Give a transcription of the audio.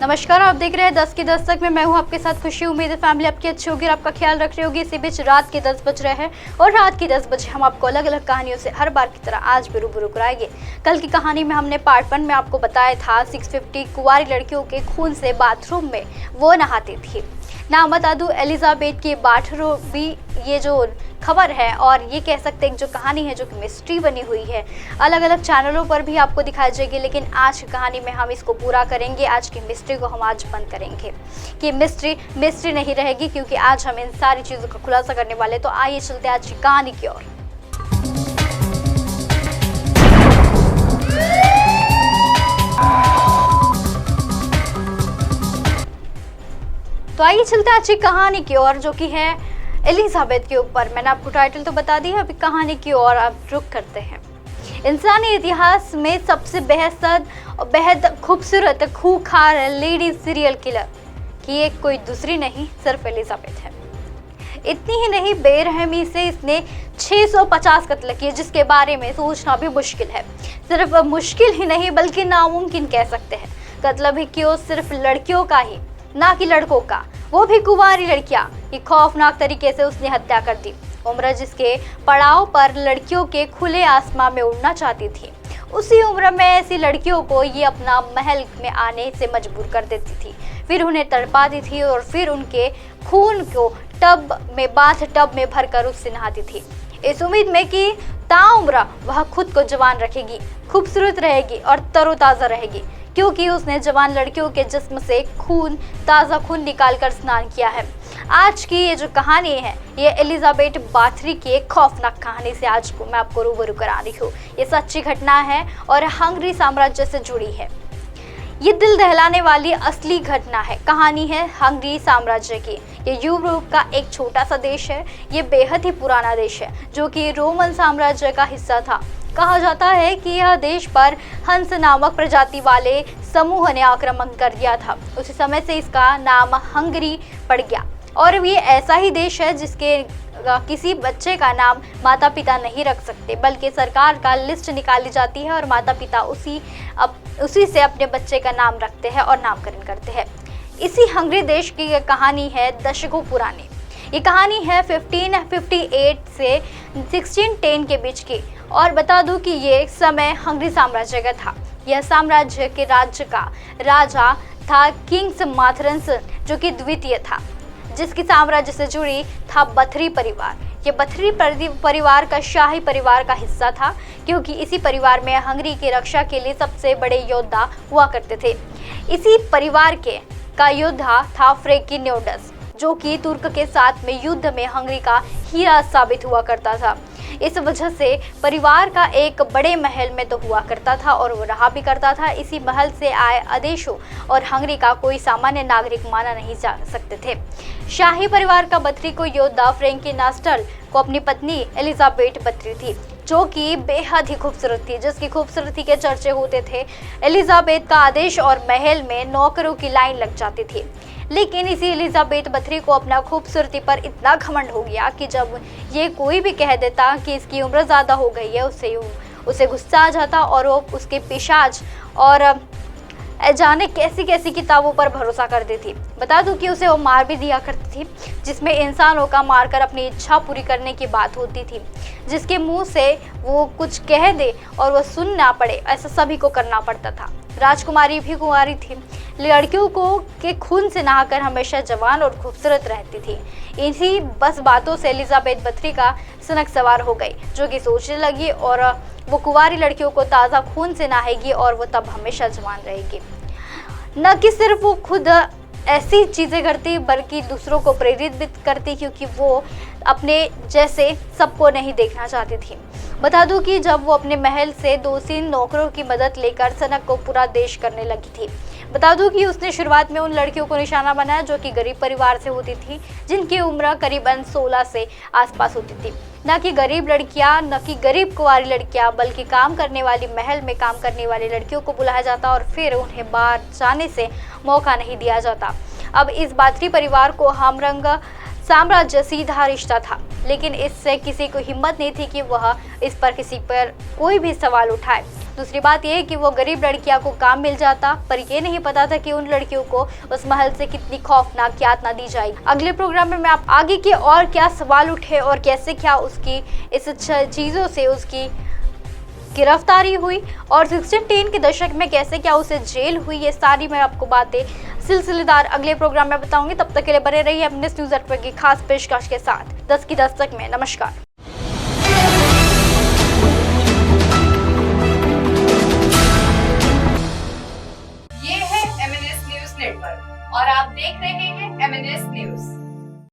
नमस्कार, आप देख रहे हैं 10 की दस्तक में। मैं हूं आपके साथ खुशी। उम्मीद है फैमिली आपकी अच्छी होगी और आपका ख्याल रख रही होगी। इसी बीच रात के 10 बज रहे हैं और रात के 10 बजे हम आपको अलग अलग कहानियों से हर बार की तरह आज भी रूबरू कराएंगे। कल की कहानी में हमने पार्ट 1 में आपको बताया था 650 कुंवारी लड़कियों के खून से बाथरूम में वो नहाती थी। नाम बता दूं, एलिजाबेथ की बाथरूम भी ये जो खबर है और ये कह सकते हैं जो कहानी है, जो कि मिस्ट्री बनी हुई है, अलग अलग चैनलों पर भी आपको दिखाई जाएगी। लेकिन आज की कहानी में हम इसको पूरा करेंगे। आज की मिस्ट्री को हम आज बंद करेंगे कि मिस्ट्री नहीं रहेगी, क्योंकि आज हम इन सारी चीज़ों का खुलासा करने वाले। तो आइए चलते आज की कहानी की ओर। तो आइए चलते हैं आज की कहानी की ओर, जो कि है एलिजाबेथ के ऊपर। मैंने आपको टाइटल तो बता दिया, अभी कहानी की ओर आप रुक करते हैं। इंसानी इतिहास में सबसे बेहद खूबसूरत खूंखार लेडी सीरियल किलर की एक कोई दूसरी नहीं, सिर्फ एलिजाबेथ है। इतनी ही नहीं, बेरहमी से इसने 650 कत्ल किए, जिसके बारे में सोचना भी मुश्किल है। सिर्फ मुश्किल ही नहीं बल्कि नामुमकिन कह सकते हैं। कत्ल भी क्यों सिर्फ लड़कियों का ही, ना कि लड़कों का, वो भी कुंवारी लड़कियां। ये खौफनाक तरीके से उसने हत्या कर दी। उम्र जिसके पड़ाव पर लड़कियों के खुले आसमां में उड़ना चाहती थी, उसी उम्र में ऐसी लड़कियों को ये अपना महल में आने से मजबूर कर देती थी, फिर उन्हें तड़पाती थी और फिर उनके खून को बाथ टब में भरकर उससे नहाती थी, इस उम्मीद में कि ताउम्र वह खुद को जवान रखेगी, खूबसूरत रहेगी और तरोताजा रहेगी, क्योंकि उसने जवान लड़कियों के जिस्म से ताज़ा खून निकालकर स्नान किया है। आज की ये जो कहानी है, ये एलिजाबेथ बाथरी की एक खौफनाक कहानी से आज को मैं आपको रूबरू करा रही हूँ। ये सच्ची घटना है और हंगरी साम्राज्य से जुड़ी है। ये दिल दहलाने वाली असली घटना है। कहानी है हंगरी साम्राज्य की। ये यूरोप का एक छोटा सा देश है। ये बेहद ही पुराना देश है, जो कि रोमन साम्राज्य का हिस्सा था। कहा जाता है कि यह देश पर हंस नामक प्रजाति वाले समूह ने आक्रमण कर दिया था। उसी समय से इसका नाम हंगरी पड़ गया। और ये ऐसा ही देश है जिसके किसी बच्चे का नाम माता पिता नहीं रख सकते, बल्कि सरकार का लिस्ट निकाली जाती है और माता पिता उसी से अपने बच्चे का नाम रखते हैं और नामकरण करते हैं। इसी हंगरी देश की कहानी है दशकों पुरानी। ये कहानी है 1558 से 1610 के बीच की। और बता दूं कि ये समय हंगरी साम्राज्य का था। यह साम्राज्य के राज्य का राजा था किंग्स माथरन्स, जो कि द्वितीय था, जिसकी साम्राज्य से जुड़ी था बथरी परिवार। ये बथरी परिवार का शाही परिवार का हिस्सा था, क्योंकि इसी परिवार में हंगरी की रक्षा के लिए सबसे बड़े योद्धा हुआ करते थे। इसी परिवार का योद्धा था फ्रेकिनियोडस, जो कि तुर्क के साथ में युद्ध में हंगरी का हीरा साबित हुआ करता था। इस वजह से परिवार का एक बड़े महल में तो हुआ करता था और वो रहा भी करता था। इसी महल से आए आदेशों और हंगरी का कोई सामान्य नागरिक माना नहीं जा सकते थे। शाही परिवार का बथरी को योद्धा फ्रेंकिनास्टल को अपनी पत्नी एलिजाबेथ बथरी थी, जो कि बेहद ही खूबसूरत थी, जिसकी खूबसूरती के चर्चे होते थे। एलिजाबेथ का आदेश और महल में नौकरों की लाइन लग जाती थी। लेकिन इसी एलिजाबेथ बथरी को अपना खूबसूरती पर इतना घमंड हो गया कि जब ये कोई भी कह देता कि इसकी उम्र ज़्यादा हो गई है, उसे गुस्सा आ जाता और वो उसके पिशाच और जाने कैसी कैसी किताबों पर भरोसा कर देती। बता दूं कि उसे वो मार भी दिया करती थी, जिसमें इंसानों का मारकर अपनी इच्छा पूरी करने की बात होती थी। जिसके मुंह से वो कुछ कह दे और वो सुन ना पड़े, ऐसा सभी को करना पड़ता था। राजकुमारी भी कुंवारी थी। लड़कियों को के खून से नहाकर हमेशा जवान और खूबसूरत रहती थी। इसी बस बातों से एलिजाबेथ बथरी का सनक सवार हो गई, जो कि सोचने लगी और वो कुंवारी लड़कियों को ताज़ा खून से नहाएगी और वो तब हमेशा जवान रहेगी। न कि सिर्फ वो खुद ऐसी चीज़ें करती, बल्कि दूसरों को प्रेरित भी करती, क्योंकि वो अपने जैसे सबको नहीं देखना चाहती थी। बता दूं कि जब वो अपने महल से 2-3 नौकरों की मदद लेकर सनक को पूरा देश करने लगी थी। बता दूं कि उसने शुरुआत में उन लड़कियों को निशाना बनाया जो कि गरीब परिवार से होती थी, जिनकी उम्र करीबन 16 से आसपास होती थी। न कि गरीब लड़कियां, न कि गरीब कुंवारी लड़कियां, बल्कि काम करने वाली, महल में काम करने वाली लड़कियों को बुलाया जाता और फिर उन्हें बाहर जाने से मौका नहीं दिया जाता। अब इस बाथरी परिवार को हमरंग साम्राज्य सीधा रिश्ता था, लेकिन इससे किसी को हिम्मत नहीं थी कि वह इस पर किसी पर कोई भी सवाल उठाए। दूसरी बात यह है कि वो गरीब लड़कियां को काम मिल जाता, पर ये नहीं पता था कि उन लड़कियों को उस महल से कितनी खौफनाक यातना दी जाएगी। अगले प्रोग्राम में मैं आप आगे के और क्या सवाल उठे और कैसे क्या उसकी इस चीज़ों से उसकी गिरफ्तारी हुई और 1610 के दशक में कैसे क्या उसे जेल हुई, ये सारी मैं आपको बातें सिलसिलेदार अगले प्रोग्राम में बताऊंगी। तब तक के लिए बने रहिए अपने न्यूज़ नेटवर्क की खास पेशकश के साथ 10 की दस्तक में। नमस्कार।